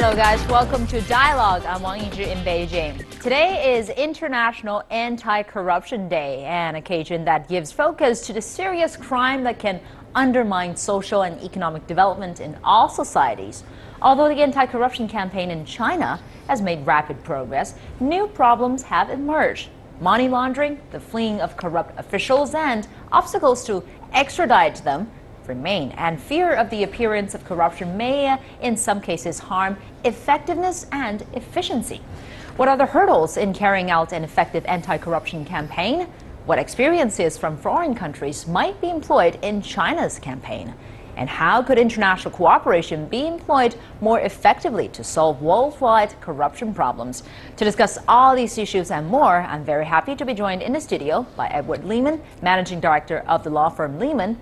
Hello guys, welcome to Dialogue. I'm Wang Yizhi in Beijing. Today is International Anti-Corruption Day, an occasion that gives focus to the serious crime that can undermine social and economic development in all societies. Although the anti-corruption campaign in China has made rapid progress, new problems have emerged. Money laundering, the fleeing of corrupt officials, and obstacles to extradite them remain, and fear of the appearance of corruption may, in some cases, harm effectiveness and efficiency. What are the hurdles in carrying out an effective anti-corruption campaign? What experiences from foreign countries might be employed in China's campaign? And how could international cooperation be employed more effectively to solve worldwide corruption problems? To discuss all these issues and more, I'm very happy to be joined in the studio by Edward Lehman, Managing Director of the law firm Lehman,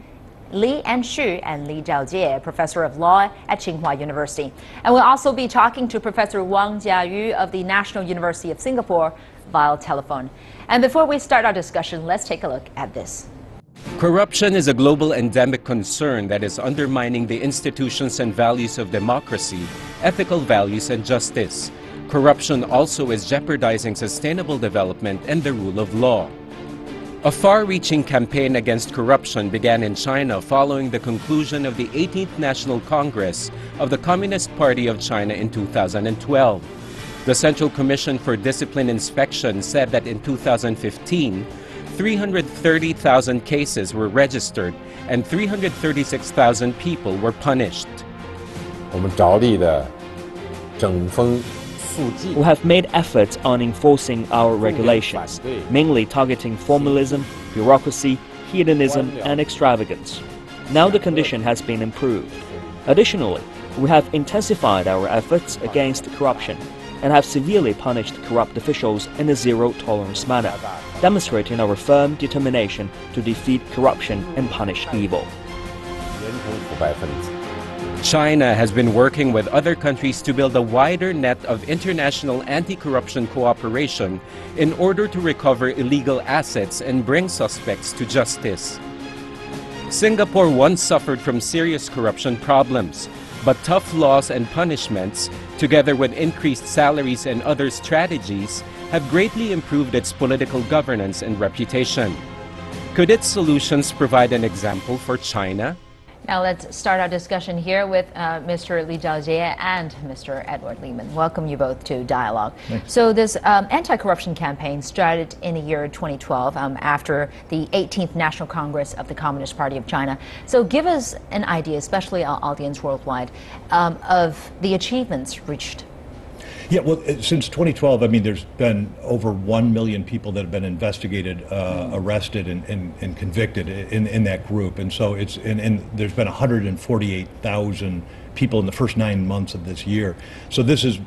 Li Anshu, and Li Zhaojie, Professor of Law at Tsinghua University. And we'll also be talking to Professor Wang Jiayu of the National University of Singapore via telephone. And before we start our discussion, let's take a look at this. Corruption is a global endemic concern that is undermining the institutions and values of democracy, ethical values, and justice. Corruption also is jeopardizing sustainable development and the rule of law. A far-reaching campaign against corruption began in China following the conclusion of the 18th National Congress of the Communist Party of China in 2012. The Central Commission for Discipline Inspection said that in 2015, 330,000 cases were registered and 336,000 people were punished. We have made efforts on enforcing our regulations, mainly targeting formalism, bureaucracy, hedonism, and extravagance. Now the condition has been improved. Additionally, we have intensified our efforts against corruption and have severely punished corrupt officials in a zero-tolerance manner, demonstrating our firm determination to defeat corruption and punish evil. China has been working with other countries to build a wider net of international anti-corruption cooperation in order to recover illegal assets and bring suspects to justice. Singapore once suffered from serious corruption problems, but tough laws and punishments, together with increased salaries and other strategies, have greatly improved its political governance and reputation. Could its solutions provide an example for China? Now let's start our discussion here with Mr. Li Zhaojie and Mr. Edward Lehman. Welcome you both to Dialogue. Thanks. So this anti-corruption campaign started in the year 2012 after the 18th National Congress of the Communist Party of China. So give us an idea, especially our audience worldwide, of the achievements reached. Yeah, well, since 2012, I mean, there's been over 1 million people that have been investigated, arrested, and convicted in that group. And so and there's been 148,000 people in the first 9 months of this year. So this has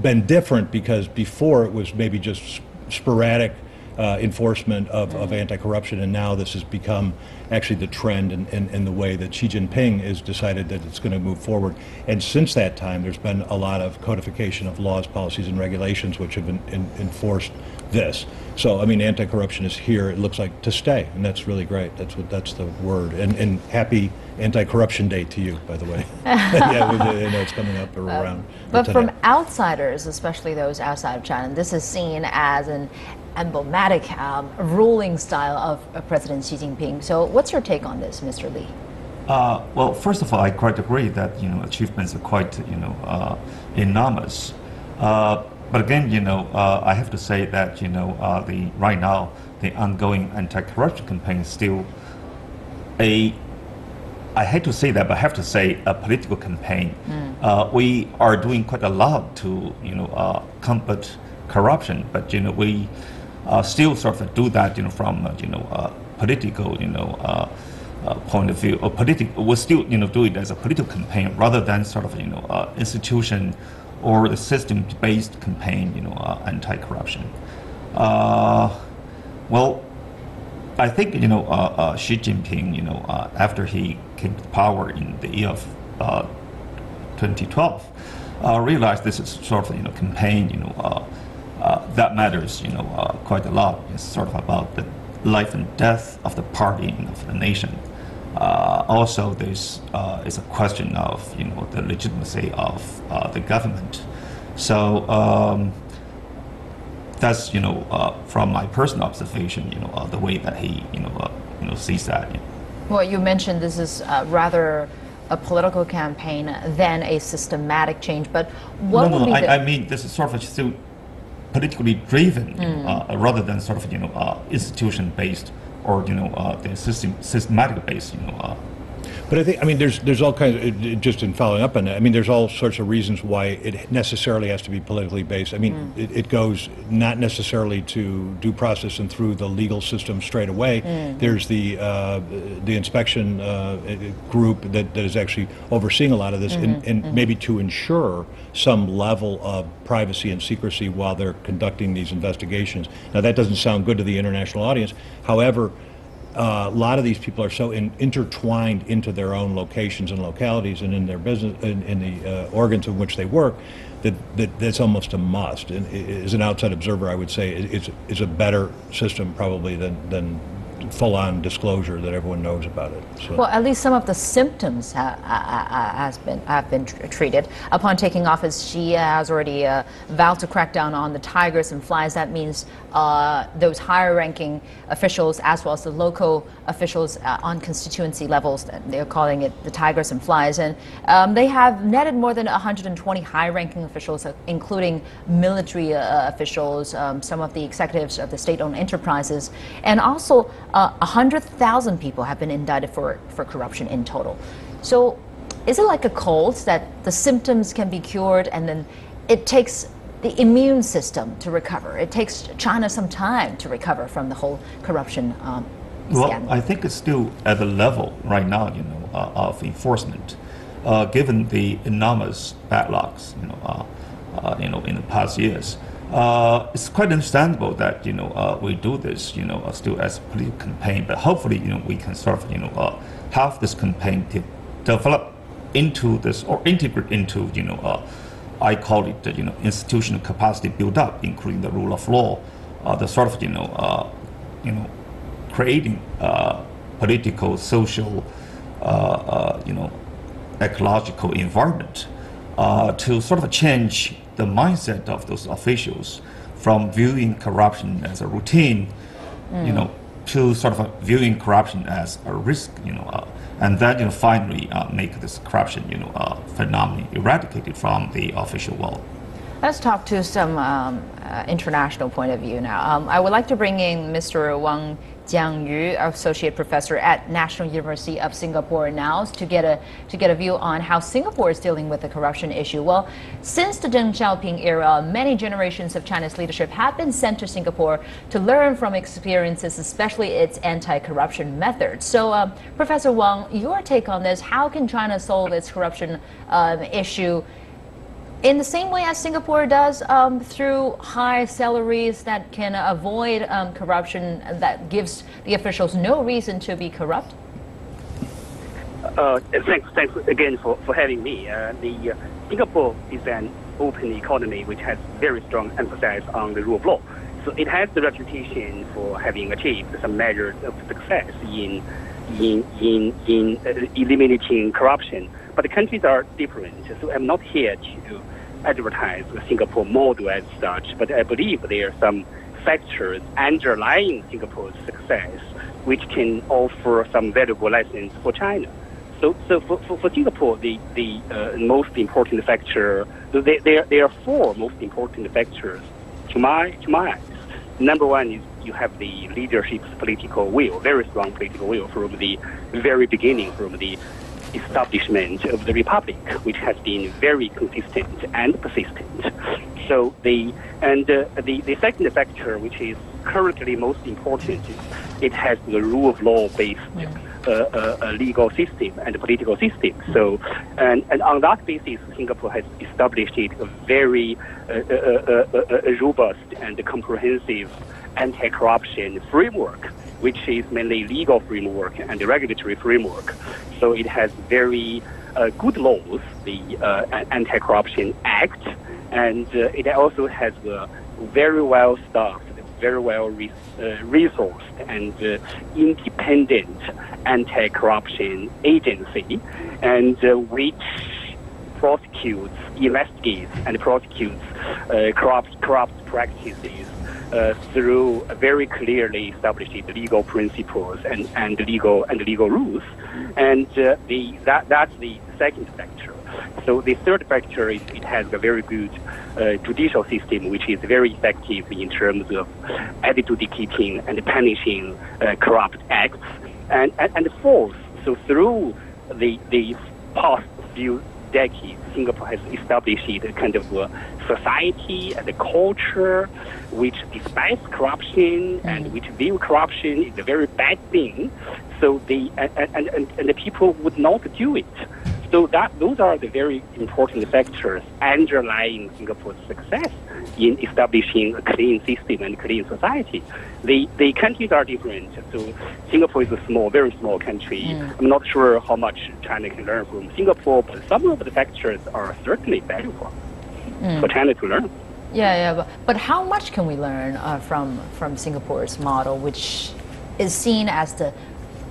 been different because before it was maybe just sporadic enforcement of anti-corruption, and now this has become actually the trend in the way that Xi Jinping has decided that it's going to move forward. And since that time, there's been a lot of codification of laws, policies, and regulations which have enforced this. So, I mean, anti-corruption is here, it looks like, to stay, and that's really great. That's the word. And happy Anti-Corruption Day to you, by the way. Yeah, I know it's coming up around. But from outsiders, especially those outside of China, this is seen as an emblematic ruling style of President Xi Jinping. So what's your take on this, Mr. Li? Well, first of all, I quite agree that achievements are quite enormous. But again, I have to say that right now the ongoing anti-corruption campaign is still I hate to say that, but I have to say a political campaign. We are doing quite a lot to combat corruption, but we still sort of do that from political point of view, or we still do it as a political campaign rather than sort of institution or the system-based campaign anti-corruption. Well, I think Xi Jinping after he came to power in the year of 2012 realized this is sort of campaign that matters quite a lot. It's sort of about the life and death of the party and of the nation. Also, there's is a question of the legitimacy of the government. So that's from my personal observation, the way that he sees that. Well, you mentioned this is rather a political campaign than a systematic change, but what would be I mean this is sort of still politically driven rather than sort of institution based or the systematic based. But I mean, there's all kinds of, just in following up on that, I mean, there's all sorts of reasons why it necessarily has to be politically based. I mean, it goes not necessarily to due process and through the legal system straight away. There's the inspection group that is actually overseeing a lot of this, and maybe to ensure some level of privacy and secrecy while they're conducting these investigations. Now, that doesn't sound good to the international audience. However, a lot of these people are so intertwined into their own locations and localities and in their business, in the organs in which they work, that's almost a must. And as an outside observer, I would say it's a better system probably than full-on disclosure that everyone knows about it. So. Well, at least some of the symptoms have been treated. Upon taking office, Xi has already vowed to crack down on the tigers and flies. That means those higher-ranking officials, as well as the local officials on constituency levels, they're calling it the tigers and flies. And they have netted more than 120 high-ranking officials, including military officials, some of the executives of the state-owned enterprises, and also 100,000 people have been indicted for corruption in total. So is it like a cold that the symptoms can be cured and then it takes the immune system to recover? It takes China some time to recover from the whole corruption scandal. Well, I think it's still at the level right now, of enforcement, given the enormous backlogs, in the past years. It's quite understandable that we do this still as a political campaign, but hopefully we can sort of have this campaign develop into this or integrate into I call it institutional capacity build up, including the rule of law, the sort of creating political, social, ecological environment to sort of change the mindset of those officials from viewing corruption as a routine, to sort of viewing corruption as a risk, and then finally make this corruption, phenomenon eradicated from the official world. Let's talk to some international point of view now. I would like to bring in Mr. Wang Jiangyu, Associate Professor at National University of Singapore now, to get a view on how Singapore is dealing with the corruption issue. Well, since the Deng Xiaoping era, many generations of China's leadership have been sent to Singapore to learn from experiences, especially its anti-corruption methods. So, Professor Wang, your take on this: how can China solve its corruption issue in the same way as Singapore does, through high salaries that can avoid corruption, that gives the officials no reason to be corrupt? Thanks again for having me. Singapore is an open economy which has very strong emphasis on the rule of law. So it has the reputation for having achieved some measures of success in eliminating corruption. But the countries are different, so I'm not here to advertise the Singapore model as such, but I believe there are some factors underlying Singapore's success which can offer some valuable lessons for China. So for Singapore, the most important factor, there are four most important factors to my eyes. Number one is you have the leadership's political will, very strong political will from the very beginning, from the establishment of the republic, which has been very consistent and persistent. So the second factor, which is currently most important, is it has the rule of law based legal system and political system. So and on that basis, Singapore has established a very robust and comprehensive anti-corruption framework, which is mainly legal framework and the regulatory framework. So it has very good laws, the Anti-Corruption Act, and it also has a very well-staffed, very well resourced and independent anti-corruption agency, and which prosecutes, investigates, and prosecutes corrupt practices through very clearly established legal principles and legal rules, and that's the second factor. So the third factor is it has a very good judicial system, which is very effective in terms of attitude keeping and punishing corrupt acts. And fourth, so through the past few decades, Singapore has established a kind of society and a culture which despises corruption and which view corruption is a very bad thing. So the people would not do it. So those are the very important factors underlying Singapore's success in establishing a clean system and clean society. The countries are different. So Singapore is a very small country. I'm not sure how much China can learn from Singapore, but some of the factors are certainly valuable for China to learn. But how much can we learn from Singapore's model, which is seen as the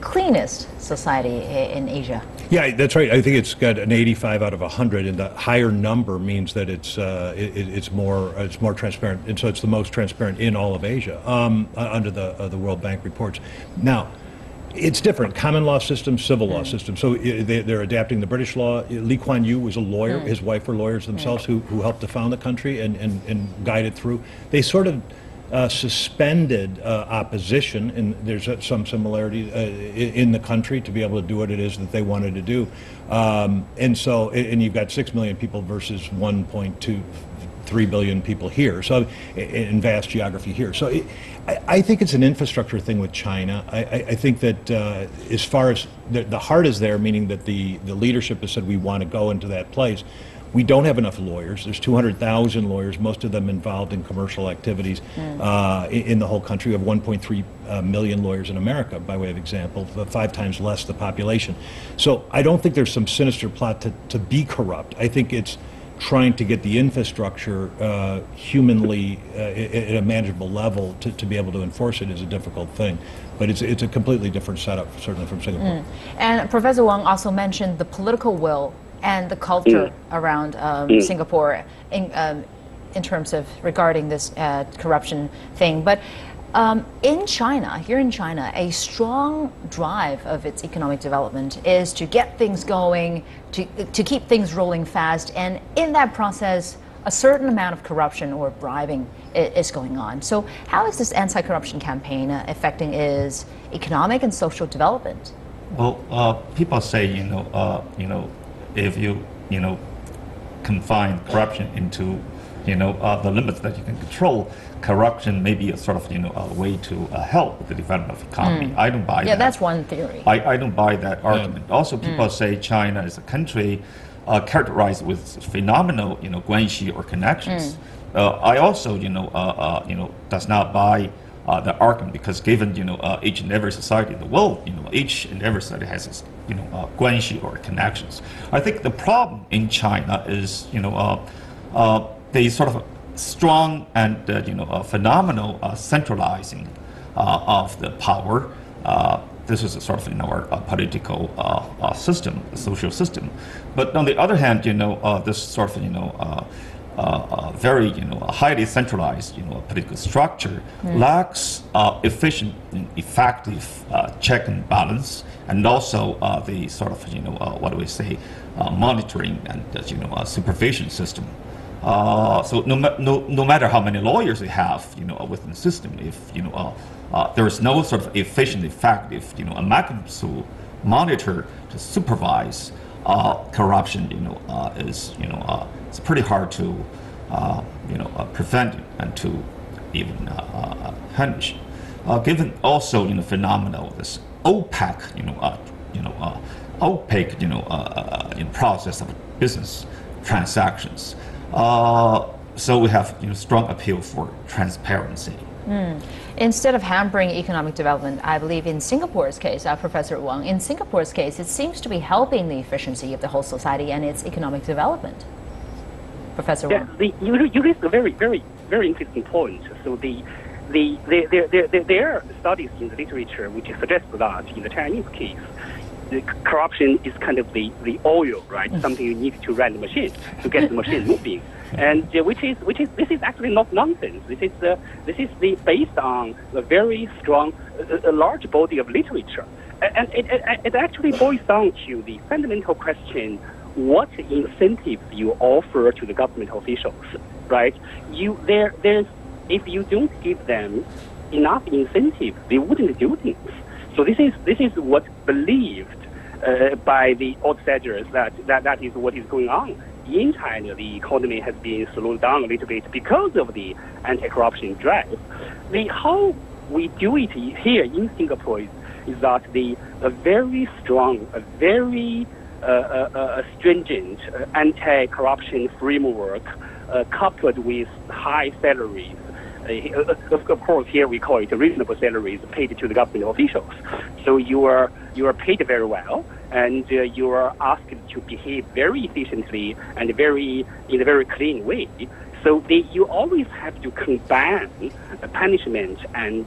cleanest society in Asia? Yeah, that's right. I think it's got an 85 out of 100, and the higher number means that it's more transparent, and so it's the most transparent in all of Asia under the World Bank reports. Now, it's different. Common law system, civil law system. So they're adapting the British law. Lee Kuan Yew was a lawyer. His wife were lawyers themselves who helped to found the country and guided through. They sort of suspended opposition, and there's some similarity in the country to be able to do what it is that they wanted to do. And you've got 6 million people versus 1.23 billion people here, so in vast geography here. So I think it's an infrastructure thing with China. I think that as far as the heart is there, meaning that the leadership has said we want to go into that place. We don't have enough lawyers. There's 200,000 lawyers, most of them involved in commercial activities in the whole country. We have 1.3 million lawyers in America, by way of example, 5 times less the population. So I don't think there's some sinister plot to be corrupt. I think it's trying to get the infrastructure humanly at a manageable level to be able to enforce it is a difficult thing. But it's a completely different setup, certainly from Singapore. And Professor Wang also mentioned the political will and the culture around Singapore in terms of regarding this corruption thing. But in China, here in China, a strong drive of its economic development is to get things going, to keep things rolling fast, and in that process, a certain amount of corruption or bribing is going on. So how is this anti-corruption campaign affecting its economic and social development? Well, people say, if you confine corruption into the limits that you can control, corruption may be a sort of a way to help the development of the economy. I don't buy that. Yeah, that's one theory. I don't buy that argument. Also, people say China is a country characterized with phenomenal guanxi or connections. I also does not buy the argument, because given each and every society in the world, each and every society has its guanxi or connections. I think the problem in China is the sort of strong and phenomenal centralizing of the power. This is a sort of our political system, the social system. But on the other hand, this sort of very highly centralized political structure lacks efficient and effective check and balance, and also the sort of what do we say, monitoring and supervision system. So no matter how many lawyers they have within the system, if there is no sort of efficient, effective mechanism to monitor, to supervise corruption, is it's pretty hard to prevent it and to even punish. Given also phenomenal this opaque process of business transactions. So we have strong appeal for transparency. Instead of hampering economic development, I believe in Singapore's case, Professor Wang, in Singapore's case, it seems to be helping the efficiency of the whole society and its economic development. Professor Wang. You raised a very, very, very interesting point. So there are studies in the literature which suggest that in the Chinese case, the corruption is kind of the oil, right? Something you need to run the machine to get the machine moving, and this is actually not nonsense. This is based on a very strong, a large body of literature, and it actually boils down to the fundamental question: what incentives you offer to the government officials, right? If you don't give them enough incentive, they wouldn't do things. So this is what believed by the outsiders that is what is going on in China. The economy has been slowed down a little bit because of the anti-corruption drive. How we do it here in Singapore is that a very strong, a very stringent anti-corruption framework coupled with high salaries. Of course, here we call it reasonable salaries paid to the government officials. So you are paid very well, and you are asked to behave very efficiently and in a very clean way. So you always have to combine punishment and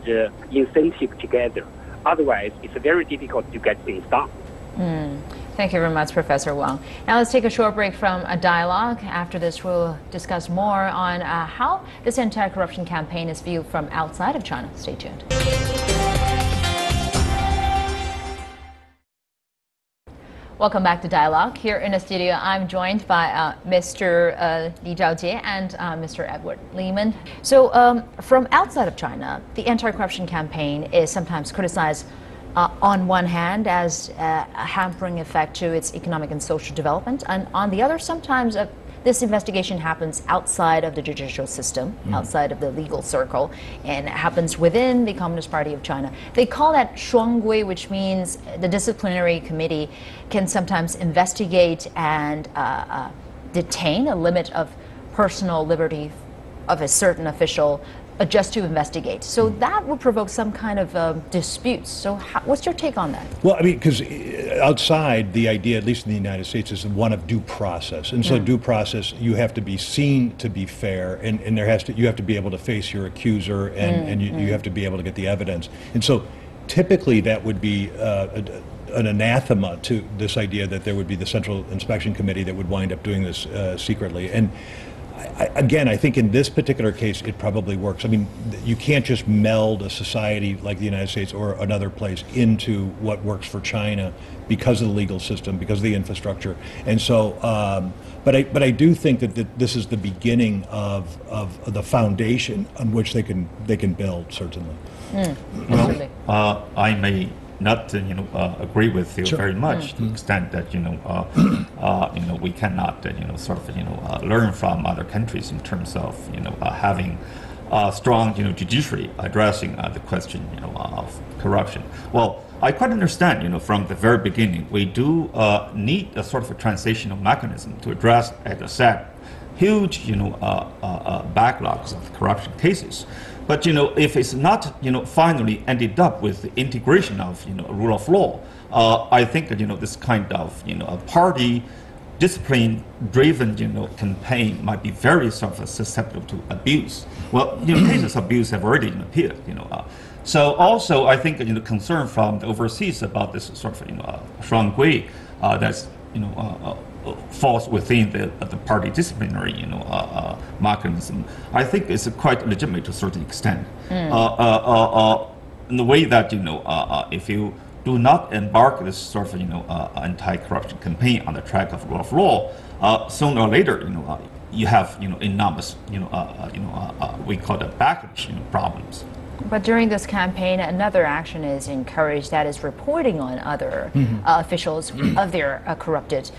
incentive together. Otherwise, it's very difficult to get things done. Thank you very much, Professor Wang. Now let's take a short break from a dialogue. After this, we'll discuss more on how this anti-corruption campaign is viewed from outside of China. Stay tuned. Welcome back to Dialogue. Here in the studio, I'm joined by Mr. Li Zhaojie and Mr. Edward Lehman. So from outside of China, the anti-corruption campaign is sometimes criticized on one hand as a hampering effect to its economic and social development, and on the other, sometimes this investigation happens outside of the judicial system, outside of the legal circle, and it happens within the Communist Party of China. They call that shuanggui, which means the disciplinary committee can sometimes investigate and detain a limit of personal liberty of a certain official just to investigate. So that would provoke some kind of disputes. So what's your take on that? Well, I mean, because outside, the idea, at least in the United States, is one of due process. And so due process, you have to be seen to be fair, and you have to be able to face your accuser, and you have to be able to get the evidence. And so typically that would be an anathema to this idea that there would be the Central Inspection Committee that would wind up doing this secretly. And again, I think in this particular case, it probably works. I mean, you can't just meld a society like the United States or another place into what works for China because of the legal system, because of the infrastructure. And so, but I do think that this is the beginning of the foundation on which they can build, certainly. Well, I may not agree with you very much to the extent that we cannot learn from other countries in terms of having a strong judiciary addressing the question of corruption. Well, I quite understand from the very beginning we do need a sort of a transitional mechanism to address, as I said, huge backlogs of corruption cases. But if it's not finally ended up with the integration of rule of law, I think that this kind of a party discipline-driven campaign might be very sort of susceptible to abuse. Well, cases of abuse have already appeared. So also I think concern from the overseas about this sort of shuanggui that's falls within the party disciplinary mechanism, I think it's quite legitimate to a certain extent. In the way that if you do not embark this sort of anti-corruption campaign on the track of rule of law, sooner or later you have enormous we call it backlash problems. But during this campaign, another action is encouraged, that is reporting on other officials of their corrupted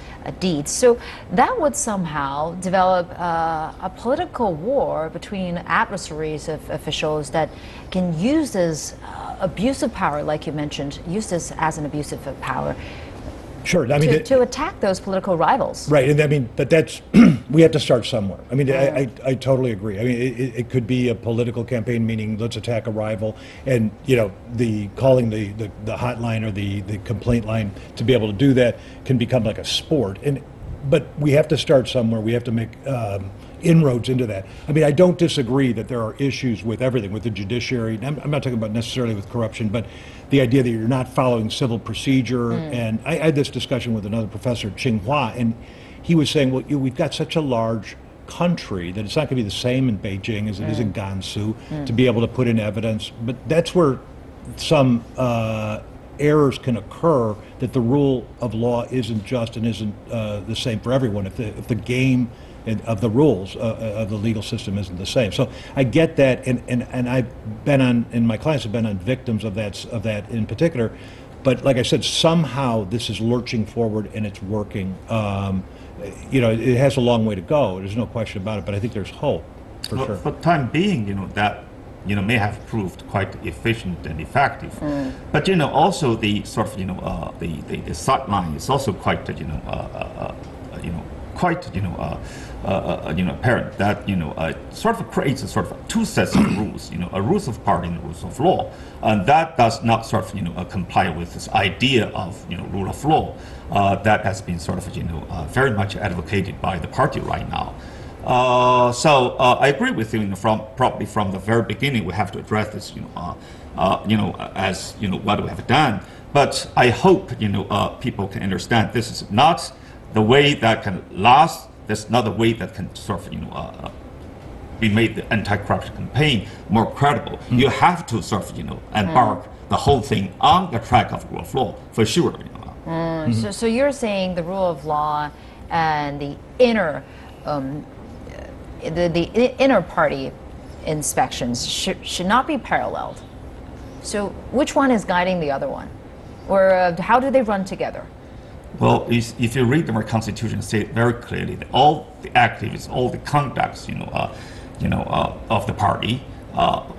deeds. So that would somehow develop a political war between adversaries of officials that can use this abusive power, like you mentioned, use this as an abusive power. Sure, I mean to attack those political rivals. Right, and I mean, but that's we have to start somewhere. I mean, I totally agree. I mean, it could be a political campaign, meaning let's attack a rival, and the calling the hotline or the complaint line to be able to do that can become like a sport. But we have to start somewhere. We have to make inroads into that. I mean, I don't disagree that there are issues with everything, with the judiciary. I'm not talking about necessarily with corruption, but the idea that you're not following civil procedure. And I had this discussion with another professor at Tsinghua, and he was saying, well, we've got such a large country that it's not going to be the same in Beijing as it is in Gansu to be able to put in evidence. But that's where some errors can occur, that the rule of law isn't just and isn't the same for everyone. If the game of the rules of the legal system isn't the same. So I get that, and I've been on, and my clients have been on victims of that in particular. But like I said, somehow this is lurching forward and it's working. You know, it has a long way to go. There's no question about it, but I think there's hope, for sure. For the time being, you know, that, you know, may have proved quite efficient and effective. But, you know, also the sort of, you know, the sideline is also quite, you know, quite, you know, apparent that, you know, sort of creates a sort of two sets of rules, you know, a rules of party and rules of law. And that does not sort of, you know, comply with this idea of, you know, rule of law that has been sort of, you know, very much advocated by the party right now. So I agree with you, you know, probably from the very beginning, we have to address this, you know, as, you know, what we have done. But I hope, you know, people can understand this is not the way that can last. That's not the way that can sort of, you know, be made the anti-corruption campaign more credible. You have to sort of, you know, embark the whole thing on the track of rule of law, for sure. You know. So you're saying the rule of law and the inner, the inner party inspections should not be paralleled. So which one is guiding the other one, or how do they run together? Well, if you read our Constitution, say it very clearly that all the activities, all the conducts, you know, of the party,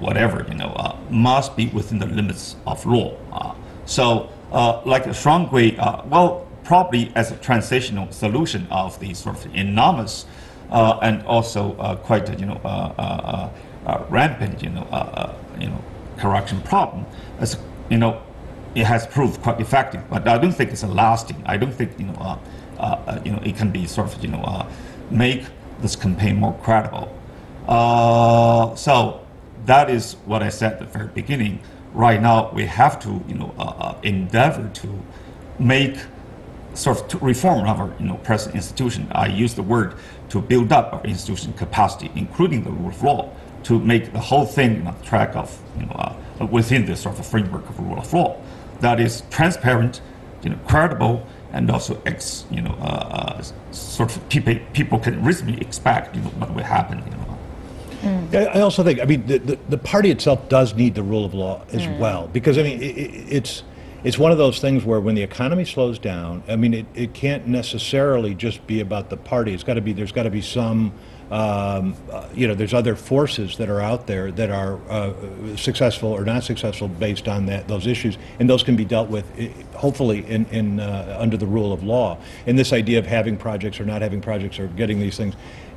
whatever, you know, must be within the limits of law. So, like a strong way, well, probably as a transitional solution of the sort of enormous and also quite, you know, rampant, you know, corruption problem, as you know. It has proved quite effective, but I don't think it's lasting. I don't think, you know, it can be sort of, you know, make this campaign more credible. So that is what I said at the very beginning. Right now, we have to, you know, endeavor to make sort of to reform our, you know, present institution. I use the word to build up our institution capacity, including the rule of law, to make the whole thing on the track of, you know, within this sort of framework of rule of law that is transparent, you know, credible, and also, you know, sort of people can reasonably expect, you know, what will happen, you know. I also think, I mean, the party itself does need the rule of law as well, because I mean, it's one of those things where when the economy slows down, I mean, it can't necessarily just be about the party. It's got to be, there's got to be some, you know, there's other forces that are out there that are successful or not successful based on those issues, and those can be dealt with, hopefully, in under the rule of law. And this idea of having projects or not having projects or getting these things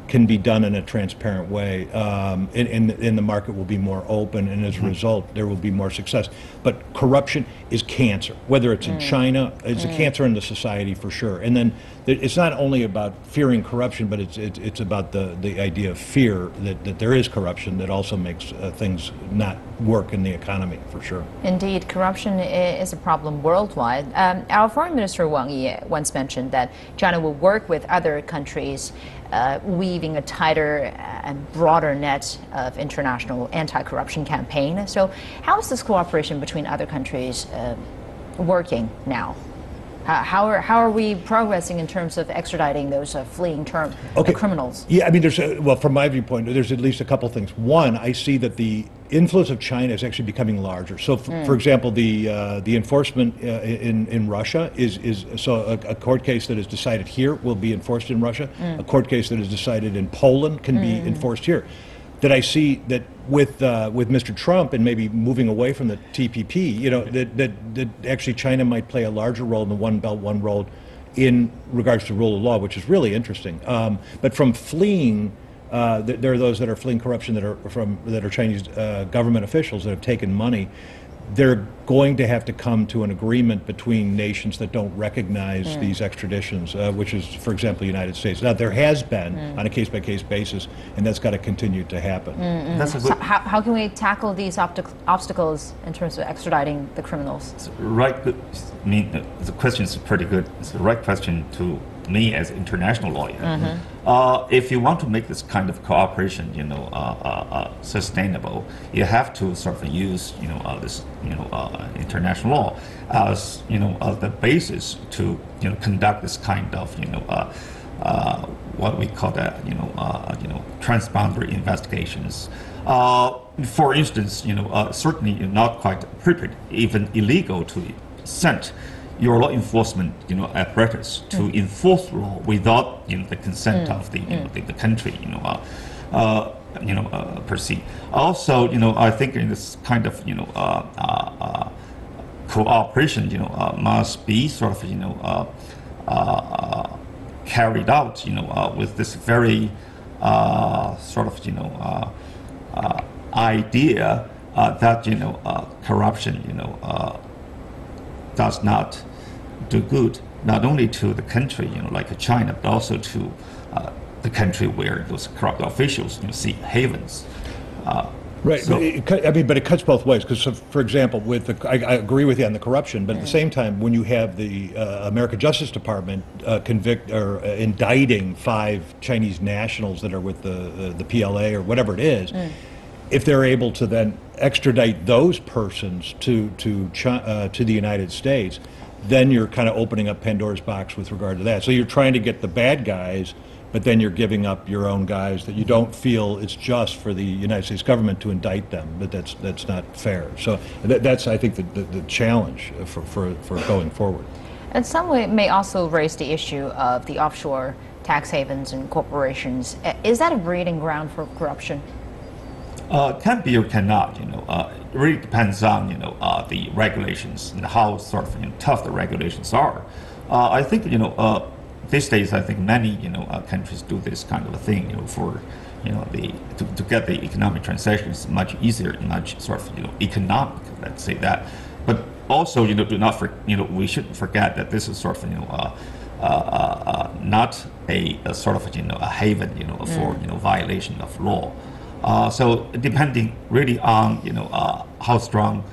can be done in a transparent way, and the market will be more open, and as a result, there will be more success. But corruption is cancer, whether it's in China, it's a cancer in the society for sure. And then it's not only about fearing corruption, but it's about the idea of fear that there is corruption that also makes things not work in the economy, for sure. Indeed, corruption is a problem worldwide. Our Foreign Minister Wang Yi once mentioned that China will work with other countries weaving a tighter and broader net of international anti-corruption campaign. So how is this cooperation between other countries working now? How are we progressing in terms of extraditing those fleeing criminals? Yeah, I mean, well, from my viewpoint, there's at least a couple things. One, I see that the influence of China is actually becoming larger. So, for example, the enforcement in Russia is so a court case that is decided here will be enforced in Russia. A court case that is decided in Poland can be enforced here. That I see that with Mr. Trump and maybe moving away from the TPP, you know, that actually China might play a larger role in the One Belt, One Road in regards to rule of law, which is really interesting. But from fleeing, there are those that are fleeing corruption that are Chinese government officials that have taken money. they're going to have to come to an agreement between nations that don't recognize these extraditions, which is, for example, the United States. Now, there has been on a case-by-case basis, and that's got to continue to happen. That's a So good, how can we tackle these obstacles in terms of extraditing the criminals? I mean, the question is pretty good. It's the right question to me as an international lawyer. If you want to make this kind of cooperation, sustainable, you have to sort of use, this, international law as, the basis to, conduct this kind of, what we call that, transboundary investigations. For instance, certainly not quite appropriate, even illegal to send your law enforcement, apparatus to enforce law without, the consent of the, the country, per se. Also, I think in this kind of, cooperation, must be sort of, carried out, with this very sort of, idea that corruption, does not do good, not only to the country, like China, but also to the country where those corrupt officials, seek havens. Right. So, but it cuts both ways. Because, for example, I agree with you on the corruption, but at the same time, when you have the American Justice Department indicting 5 Chinese nationals that are with the PLA or whatever it is, if they're able to then extradite those persons to the United States, then you're kind of opening up Pandora's box with regard to that. So you're trying to get the bad guys, but then you're giving up your own guys that you don't feel it's just for the United States government to indict them, but that's not fair. So that's, I think, the challenge for going forward. And some way may also raise the issue of the offshore tax havens and corporations. Is that a breeding ground for corruption? Can be or cannot, it really depends on, the regulations and how sort of tough the regulations are. I think, these days, I think many, countries do this kind of a thing, for, to get the economic transactions much easier, much sort of, economic, let's say that. But also, do not, we shouldn't forget that this is sort of, not a sort of, a haven, for, violation of law. So depending really on, how strong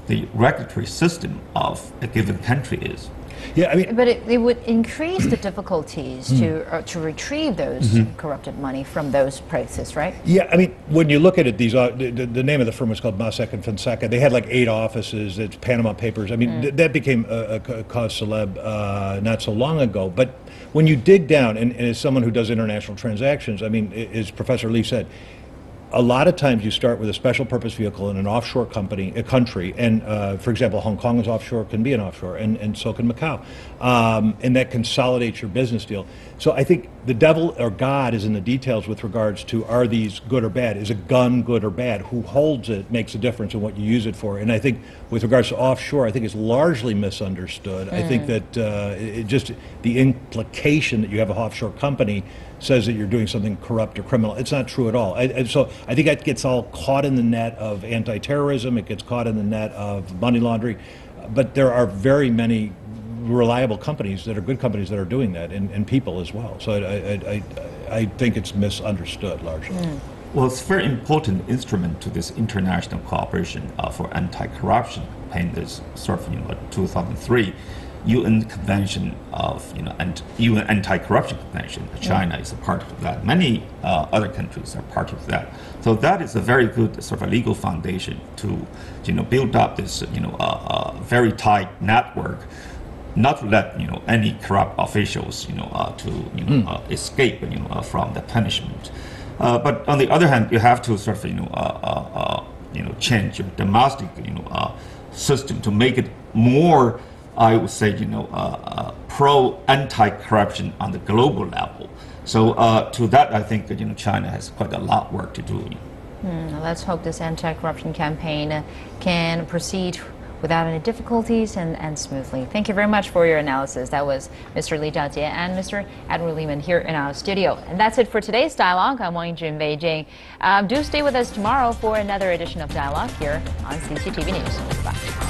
the regulatory system of a given country is. Yeah, I mean, but it would increase the difficulties to retrieve those corrupted money from those places, right? Yeah, I mean, when you look at it, the name of the firm was called Mossack and Fonseca. They had like 8 offices. It's Panama Papers. I mean, that became a cause célèbre not so long ago. But when you dig down, and as someone who does international transactions, I mean, as Professor Lee said, a lot of times you start with a special purpose vehicle in an offshore country, and for example, Hong Kong is offshore, can be an offshore, and so can Macau, and that consolidates your business deal. So I think the devil or God is in the details with regards to, are these good or bad? Is a gun good or bad? Who holds it makes a difference in what you use it for. And I think with regards to offshore, I think it's largely misunderstood. I think that just the implication that you have an offshore company says that you're doing something corrupt or criminal. It's not true at all. So I think that gets all caught in the net of anti-terrorism. It gets caught in the net of money laundering. But there are very many reliable companies that are good companies that are doing that, and people as well. So I think it's misunderstood largely. Well, it's a very important instrument to this international cooperation for anti-corruption. In this sort of 2003 UN Convention of and UN Anti-Corruption Convention. China is a part of that. Many other countries are part of that. So that is a very good sort of legal foundation to build up this very tight network, not to let any corrupt officials to escape from the punishment. But on the other hand, you have to sort of change your domestic system to make it more, I would say, pro-anti-corruption on the global level. So to that, I think China has quite a lot of work to do. Let's hope this anti-corruption campaign can proceed without any difficulties and smoothly. Thank you very much for your analysis. That was Mr. Li Zhaojie and Mr. Edward Lehman here in our studio. And that's it for today's Dialogue. I'm Wang Yijun in Beijing. Do stay with us tomorrow for another edition of Dialogue here on CCTV News. Bye.